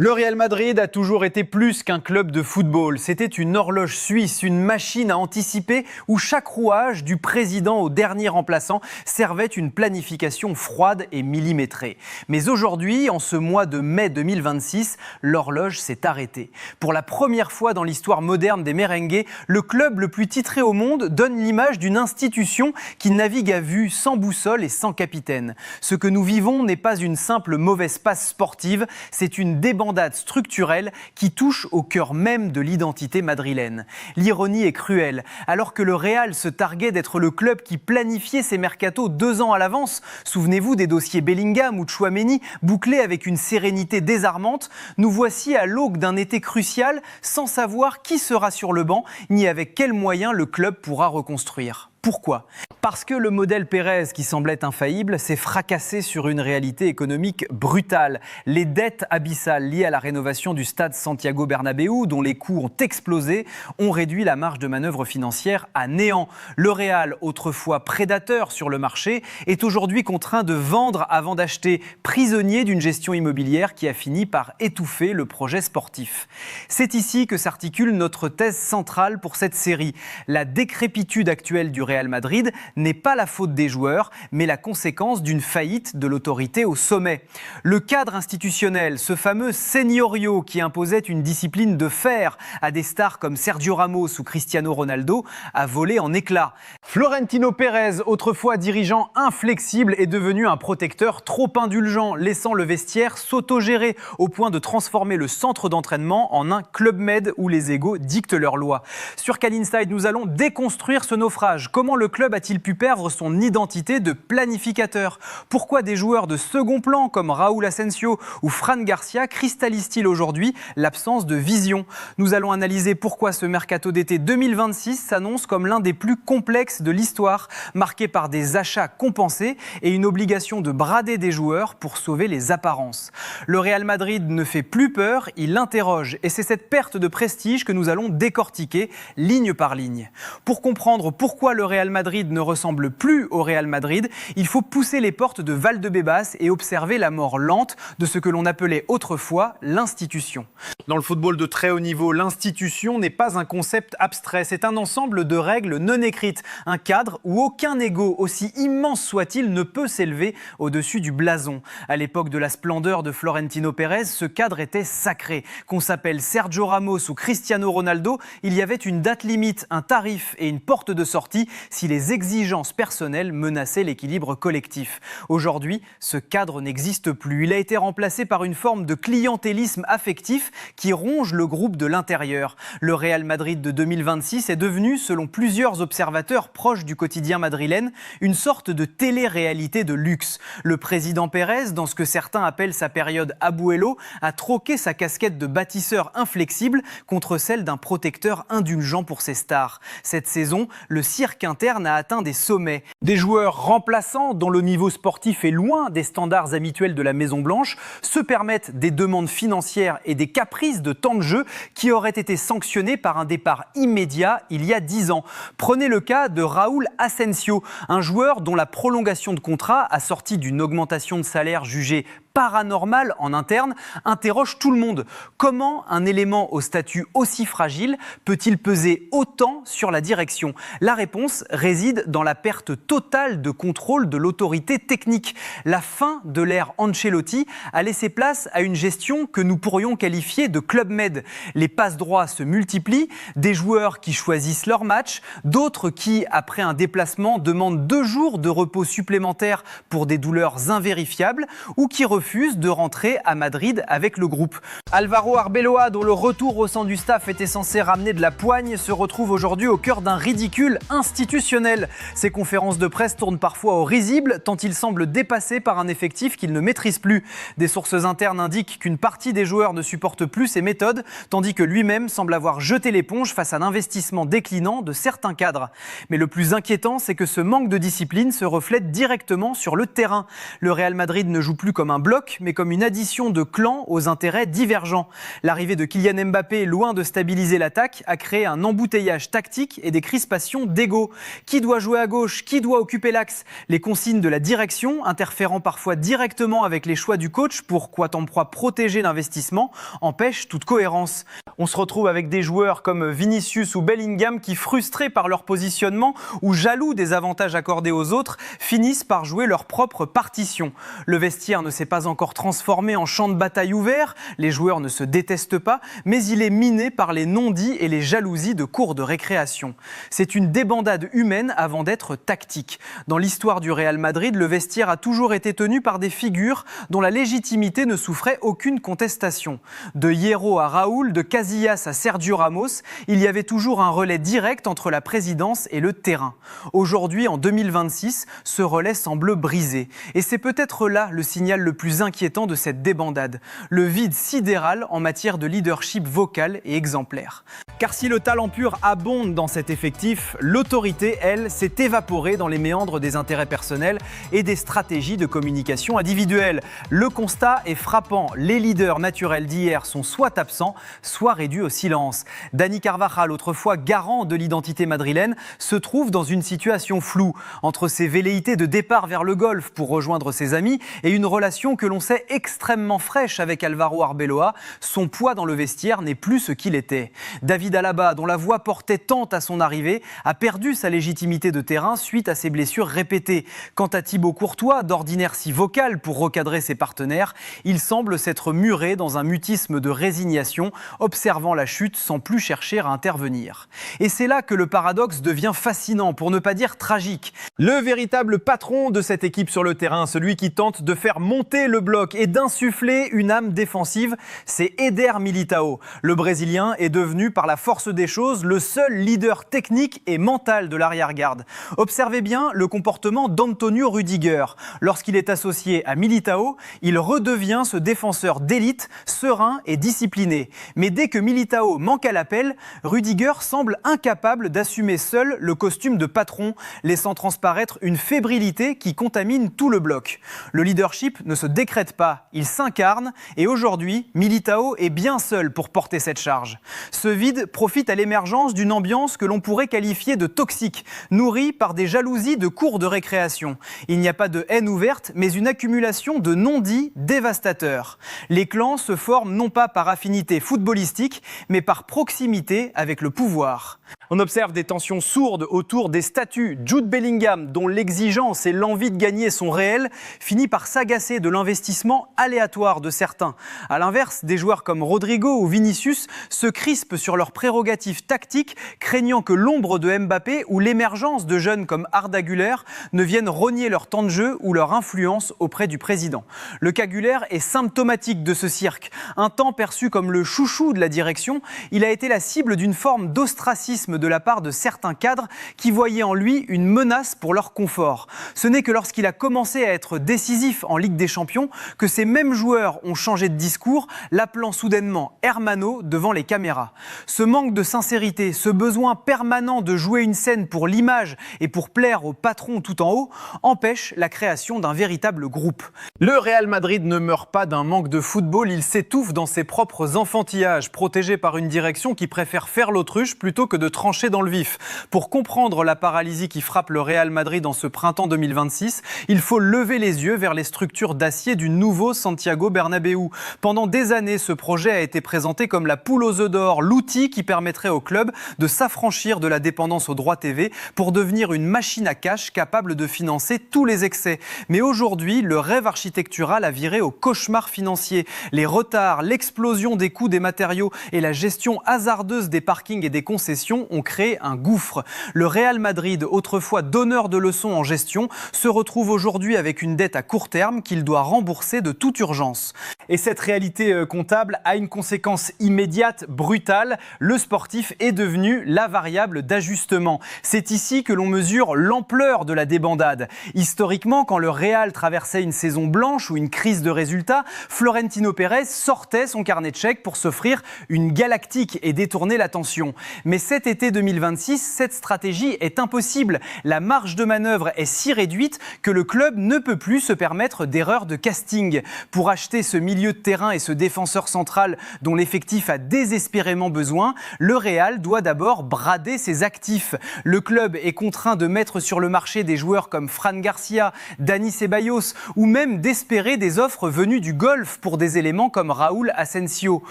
Le Real Madrid a toujours été plus qu'un club de football. C'était une horloge suisse, une machine à anticiper où chaque rouage, du président au dernier remplaçant, servait une planification froide et millimétrée. Mais aujourd'hui, en ce mois de mai 2026, l'horloge s'est arrêtée. Pour la première fois dans l'histoire moderne des merengues, le club le plus titré au monde donne l'image d'une institution qui navigue à vue, sans boussole et sans capitaine. Ce que nous vivons n'est pas une simple mauvaise passe sportive, c'est une débandade structurelle qui touche au cœur même de l'identité madrilène. L'ironie est cruelle. Alors que le Real se targuait d'être le club qui planifiait ses mercatos 2 ans à l'avance, souvenez-vous des dossiers Bellingham ou Tchouaméni bouclés avec une sérénité désarmante, nous voici à l'aube d'un été crucial sans savoir qui sera sur le banc ni avec quels moyens le club pourra reconstruire. Pourquoi ? Parce que le modèle Pérez, qui semblait infaillible, s'est fracassé sur une réalité économique brutale. Les dettes abyssales liées à la rénovation du stade Santiago Bernabéu, dont les coûts ont explosé, ont réduit la marge de manœuvre financière à néant. Le Real, autrefois prédateur sur le marché, est aujourd'hui contraint de vendre avant d'acheter, prisonnier d'une gestion immobilière qui a fini par étouffer le projet sportif. C'est ici que s'articule notre thèse centrale pour cette série. La décrépitude actuelle du Real Madrid n'est pas la faute des joueurs, mais la conséquence d'une faillite de l'autorité au sommet. Le cadre institutionnel, ce fameux señorío qui imposait une discipline de fer à des stars comme Sergio Ramos ou Cristiano Ronaldo, a volé en éclats. Florentino Pérez, autrefois dirigeant inflexible, est devenu un protecteur trop indulgent, laissant le vestiaire s'autogérer au point de transformer le centre d'entraînement en un club med où les égos dictent leurs lois. Sur Cal Inside, nous allons déconstruire ce naufrage. Comment le club a-t-il pu perdre son identité de planificateur ? Pourquoi des joueurs de second plan comme Raúl Asensio ou Fran Garcia cristallisent-ils aujourd'hui l'absence de vision ? Nous allons analyser pourquoi ce mercato d'été 2026 s'annonce comme l'un des plus complexes de l'histoire, marqué par des achats compensés et une obligation de brader des joueurs pour sauver les apparences. Le Real Madrid ne fait plus peur, il interroge. Et c'est cette perte de prestige que nous allons décortiquer ligne par ligne. Pour comprendre pourquoi le Real Madrid ne ressemble plus au Real Madrid, il faut pousser les portes de Valdebebas et observer la mort lente de ce que l'on appelait autrefois l'institution. Dans le football de très haut niveau, l'institution n'est pas un concept abstrait, c'est un ensemble de règles non écrites, un cadre où aucun ego, aussi immense soit-il, ne peut s'élever au-dessus du blason. À l'époque de la splendeur de Florentino Pérez, ce cadre était sacré. Qu'on s'appelle Sergio Ramos ou Cristiano Ronaldo, il y avait une date limite, un tarif et une porte de sortie si les exigences personnelles menaçaient l'équilibre collectif. Aujourd'hui, ce cadre n'existe plus. Il a été remplacé par une forme de clientélisme affectif qui ronge le groupe de l'intérieur. Le Real Madrid de 2026 est devenu, selon plusieurs observateurs proches du quotidien madrilène, une sorte de télé-réalité de luxe. Le président Pérez, dans ce que certains appellent sa période Abuelo, a troqué sa casquette de bâtisseur inflexible contre celle d'un protecteur indulgent pour ses stars. Cette saison, le cirque interne a atteint des sommets. Des joueurs remplaçants, dont le niveau sportif est loin des standards habituels de la Maison-Blanche, se permettent des demandes financières et des caprices de temps de jeu qui auraient été sanctionnés par un départ immédiat il y a 10 ans. Prenez le cas de Raúl Asensio, un joueur dont la prolongation de contrat, assortie d'une augmentation de salaire jugée paranormal en interne, interroge tout le monde. Comment un élément au statut aussi fragile peut-il peser autant sur la direction ? La réponse réside dans la perte totale de contrôle de l'autorité technique. La fin de l'ère Ancelotti a laissé place à une gestion que nous pourrions qualifier de club med. Les passe-droits se multiplient, des joueurs qui choisissent leur match, d'autres qui, après un déplacement, demandent 2 jours de repos supplémentaires pour des douleurs invérifiables ou qui refusent de rentrer à Madrid avec le groupe. Alvaro Arbeloa, dont le retour au sein du staff était censé ramener de la poigne, se retrouve aujourd'hui au cœur d'un ridicule institutionnel. Ses conférences de presse tournent parfois au risible, tant il semble dépassé par un effectif qu'il ne maîtrise plus. Des sources internes indiquent qu'une partie des joueurs ne supporte plus ses méthodes, tandis que lui-même semble avoir jeté l'éponge face à l'investissement déclinant de certains cadres. Mais le plus inquiétant, c'est que ce manque de discipline se reflète directement sur le terrain. Le Real Madrid ne joue plus comme un bloc bloc, mais comme une addition de clans aux intérêts divergents. L'arrivée de Kylian Mbappé, loin de stabiliser l'attaque, a créé un embouteillage tactique et des crispations d'ego. Qui doit jouer à gauche? Qui doit occuper l'axe? Les consignes de la direction, interférant parfois directement avec les choix du coach pour Quatemproix protéger l'investissement, empêchent toute cohérence. On se retrouve avec des joueurs comme Vinicius ou Bellingham qui, frustrés par leur positionnement ou jaloux des avantages accordés aux autres, finissent par jouer leur propre partition. Le vestiaire ne s'est pas encore transformé en champ de bataille ouvert, les joueurs ne se détestent pas, mais il est miné par les non-dits et les jalousies de cours de récréation. C'est une débandade humaine avant d'être tactique. Dans l'histoire du Real Madrid, le vestiaire a toujours été tenu par des figures dont la légitimité ne souffrait aucune contestation. De Hierro à Raúl, de Casillas à Sergio Ramos, il y avait toujours un relais direct entre la présidence et le terrain. Aujourd'hui, en 2026, ce relais semble brisé. Et c'est peut-être là le signal le plus inquiétant de cette débandade. Le vide sidéral en matière de leadership vocal et exemplaire. Car si le talent pur abonde dans cet effectif, l'autorité, elle, s'est évaporée dans les méandres des intérêts personnels et des stratégies de communication individuelles. Le constat est frappant. Les leaders naturels d'hier sont soit absents, soit réduits au silence. Dani Carvajal, autrefois garant de l'identité madrilène, se trouve dans une situation floue entre ses velléités de départ vers le golf pour rejoindre ses amis et une relation que l'on sait extrêmement fraîche avec Alvaro Arbeloa. Son poids dans le vestiaire n'est plus ce qu'il était. David Alaba, dont la voix portait tant à son arrivée, a perdu sa légitimité de terrain suite à ses blessures répétées. Quant à Thibaut Courtois, d'ordinaire si vocal pour recadrer ses partenaires, il semble s'être muré dans un mutisme de résignation, observant la chute sans plus chercher à intervenir. Et c'est là que le paradoxe devient fascinant, pour ne pas dire tragique. Le véritable patron de cette équipe sur le terrain, celui qui tente de faire monter le bloc et d'insuffler une âme défensive, c'est Éder Militão. Le Brésilien est devenu, par la force des choses, le seul leader technique et mental de l'arrière-garde. Observez bien le comportement d'Antonio Rüdiger. Lorsqu'il est associé à Militão, il redevient ce défenseur d'élite, serein et discipliné. Mais dès que Militão manque à l'appel, Rüdiger semble incapable d'assumer seul le costume de patron, laissant transparaître une fébrilité qui contamine tout le bloc. Le leadership ne se décrète pas, il s'incarne et aujourd'hui, Militão est bien seul pour porter cette charge. Ce vide profite à l'émergence d'une ambiance que l'on pourrait qualifier de toxique, nourrie par des jalousies de cours de récréation. Il n'y a pas de haine ouverte, mais une accumulation de non-dits dévastateurs. Les clans se forment non pas par affinité footballistique, mais par proximité avec le pouvoir. On observe des tensions sourdes autour des statuts. Jude Bellingham, dont l'exigence et l'envie de gagner sont réelles, finit par s'agacer de l'investissement aléatoire de certains. A l'inverse, des joueurs comme Rodrigo ou Vinicius se crispent sur leurs prérogatives tactiques, craignant que l'ombre de Mbappé ou l'émergence de jeunes comme Arda Güler ne viennent rogner leur temps de jeu ou leur influence auprès du président. Le cas Güler est symptomatique de ce cirque. Un temps perçu comme le chouchou de la direction, il a été la cible d'une forme d'ostracisme de la part de certains cadres qui voyaient en lui une menace pour leur confort. Ce n'est que lorsqu'il a commencé à être décisif en Ligue des Champions que ces mêmes joueurs ont changé de discours, l'appelant soudainement Hermano devant les caméras. Ce manque de sincérité, ce besoin permanent de jouer une scène pour l'image et pour plaire au patron tout en haut, empêche la création d'un véritable groupe. Le Real Madrid ne meurt pas d'un manque de football, il s'étouffe dans ses propres enfantillages, protégé par une direction qui préfère faire l'autruche plutôt que de trancher dans le vif. Pour comprendre la paralysie qui frappe le Real Madrid en ce printemps 2026, il faut lever les yeux vers les structures d'acier du nouveau Santiago Bernabéu. Pendant des années, ce projet a été présenté comme la poule aux œufs d'or, l'outil qui permettrait au club de s'affranchir de la dépendance aux droits TV pour devenir une machine à cash capable de financer tous les excès. Mais aujourd'hui, le rêve architectural a viré au cauchemar financier. Les retards, l'explosion des coûts des matériaux et la gestion hasardeuse des parkings et des concessions ont créé un gouffre. Le Real Madrid, autrefois donneur de leçons en gestion, se retrouve aujourd'hui avec une dette à court terme qu'il doit rembourser de toute urgence. Et cette réalité comptable a une conséquence immédiate, brutale. Le sportif est devenu la variable d'ajustement. C'est ici que l'on mesure l'ampleur de la débandade. Historiquement, quand le Real traversait une saison blanche ou une crise de résultats, Florentino Pérez sortait son carnet de chèques pour s'offrir une galactique et détourner l'attention. Mais cet été 2026, cette stratégie est impossible. La marge de manœuvre est si réduite que le club ne peut plus se permettre d'erreurs de casting pour acheter ce milieu de terrain et ce défenseur central dont l'effectif a désespérément besoin, le Real doit d'abord brader ses actifs. Le club est contraint de mettre sur le marché des joueurs comme Fran Garcia, Dani Ceballos ou même d'espérer des offres venues du Golfe pour des éléments comme Raúl Asensio.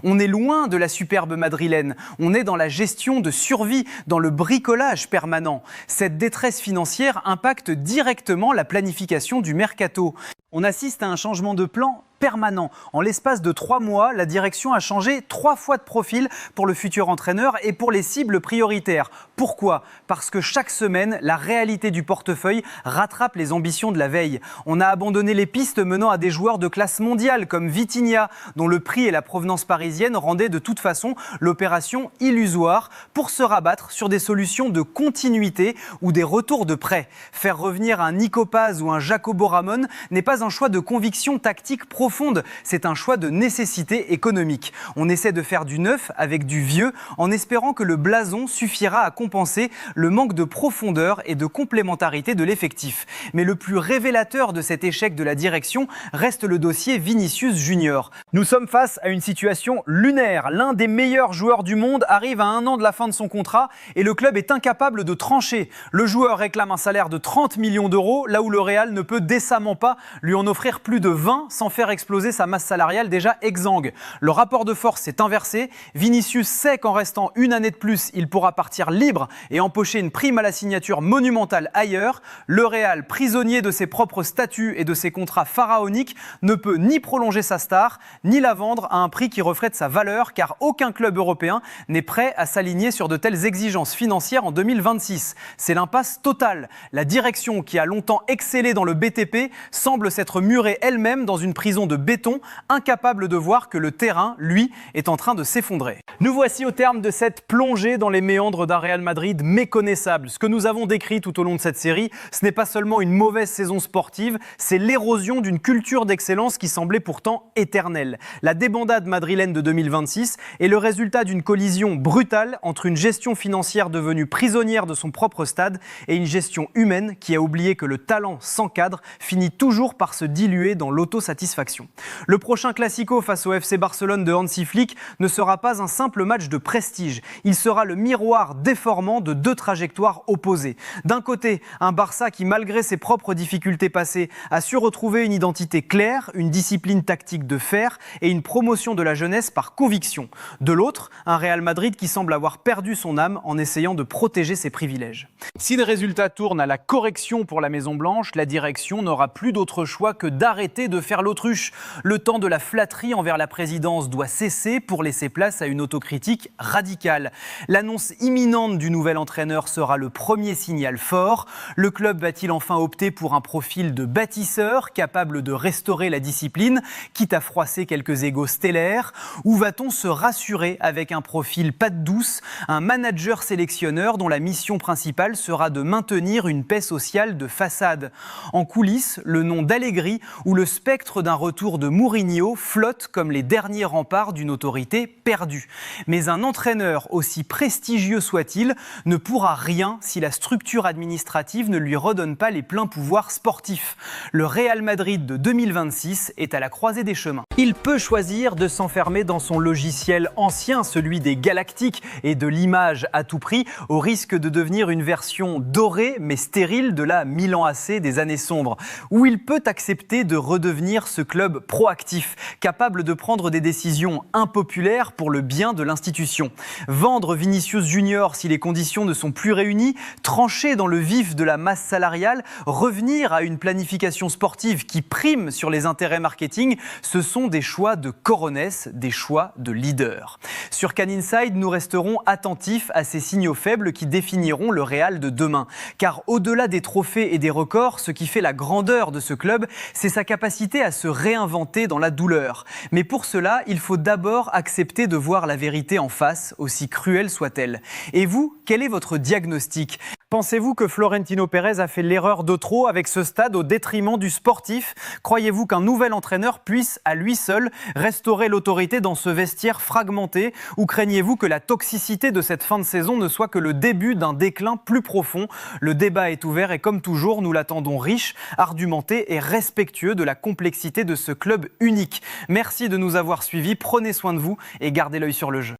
On est loin de la superbe madrilène, on est dans la gestion de survie, dans le bricolage permanent. Cette détresse financière impacte directement la planification du mercato. On assiste à un changement de plan permanent. En l'espace de 3 mois, la direction a changé 3 fois de profil pour le futur entraîneur et pour les cibles prioritaires. Pourquoi ? Parce que chaque semaine, la réalité du portefeuille rattrape les ambitions de la veille. On a abandonné les pistes menant à des joueurs de classe mondiale comme Vitinha, dont le prix et la provenance parisienne rendaient de toute façon l'opération illusoire, pour se rabattre sur des solutions de continuité ou des retours de prêt. Faire revenir un Nico Paz ou un Jacobo Ramon n'est pas un choix de conviction tactique profonde, c'est un choix de nécessité économique. On essaie de faire du neuf avec du vieux en espérant que le blason suffira à compenser le manque de profondeur et de complémentarité de l'effectif. Mais le plus révélateur de cet échec de la direction reste le dossier Vinicius Junior. Nous sommes face à une situation lunaire. L'un des meilleurs joueurs du monde arrive à 1 an de la fin de son contrat et le club est incapable de trancher. Le joueur réclame un salaire de 30 millions d'euros, là où le Real ne peut décemment pas lui en offrir plus de 20 sans faire exploser sa masse salariale déjà exsangue. Le rapport de force s'est inversé. Vinicius sait qu'en restant 1 année de plus, il pourra partir libre et empocher une prime à la signature monumentale ailleurs. Le Real, prisonnier de ses propres statuts et de ses contrats pharaoniques, ne peut ni prolonger sa star, ni la vendre à un prix qui reflète sa valeur, car aucun club européen n'est prêt à s'aligner sur de telles exigences financières en 2026. C'est l'impasse totale. La direction, qui a longtemps excellé dans le BTP, semble s'être murée elle-même dans une prison de béton, incapable de voir que le terrain, lui, est en train de s'effondrer. Nous voici au terme de cette plongée dans les méandres d'un Real Madrid méconnaissable. Ce que nous avons décrit tout au long de cette série, ce n'est pas seulement une mauvaise saison sportive, c'est l'érosion d'une culture d'excellence qui semblait pourtant éternelle. La débandade madrilène de 2026 est le résultat d'une collision brutale entre une gestion financière devenue prisonnière de son propre stade et une gestion humaine qui a oublié que le talent sans cadre finit toujours par se diluer dans l'autosatisfaction. Le prochain Classico face au FC Barcelone de Hansi Flick ne sera pas un simple match de prestige. Il sera le miroir déformant de 2 trajectoires opposées. D'un côté, un Barça qui, malgré ses propres difficultés passées, a su retrouver une identité claire, une discipline tactique de fer et une promotion de la jeunesse par conviction. De l'autre, un Real Madrid qui semble avoir perdu son âme en essayant de protéger ses privilèges. Si les résultats tournent à la correction pour la Maison-Blanche, la direction n'aura plus d'autre choix que d'arrêter de faire l'autruche. Le temps de la flatterie envers la présidence doit cesser pour laisser place à une autocritique radicale. L'annonce imminente du nouvel entraîneur sera le premier signal fort. Le club va-t-il enfin opter pour un profil de bâtisseur capable de restaurer la discipline, quitte à froisser quelques égos stellaires, ou va-t-on se rassurer avec un profil patte douce, un manager sélectionneur dont la mission principale sera de maintenir une paix sociale de façade? En coulisses, le nom d'Allegri ou le spectre d'un retour de Mourinho flotte comme les derniers remparts d'une autorité perdue. Mais un entraîneur, aussi prestigieux soit-il, ne pourra rien si la structure administrative ne lui redonne pas les pleins pouvoirs sportifs. Le Real Madrid de 2026 est à la croisée des chemins. Il peut choisir de s'enfermer dans son logiciel ancien, celui des Galactiques et de l'image à tout prix, au risque de devenir une version dorée mais stérile de la Milan AC des années sombres. Ou il peut accepter de redevenir ce club proactif, capable de prendre des décisions impopulaires pour le bien de l'institution. Vendre Vinicius Junior si les conditions ne sont plus réunies, trancher dans le vif de la masse salariale, revenir à une planification sportive qui prime sur les intérêts marketing, ce sont des choix de coronesse, des choix de leader. Sur Can Inside, nous resterons attentifs à ces signaux faibles qui définiront le Real de demain. Car au-delà des trophées et des records, ce qui fait la grandeur de ce club, c'est sa capacité à se réinventer dans la douleur. Mais pour cela, il faut d'abord accepter de voir la vérité en face, aussi cruelle soit-elle. Et vous, quel est votre diagnostic ? Pensez-vous que Florentino Pérez a fait l'erreur de trop avec ce stade au détriment du sportif? Croyez-vous qu'un nouvel entraîneur puisse, à lui seul, restaurer l'autorité dans ce vestiaire fragmenté? Ou craignez-vous que la toxicité de cette fin de saison ne soit que le début d'un déclin plus profond? Le débat est ouvert et comme toujours, nous l'attendons riche, argumenté et respectueux de la complexité de ce club unique. Merci de nous avoir suivis, prenez soin de vous et gardez l'œil sur le jeu.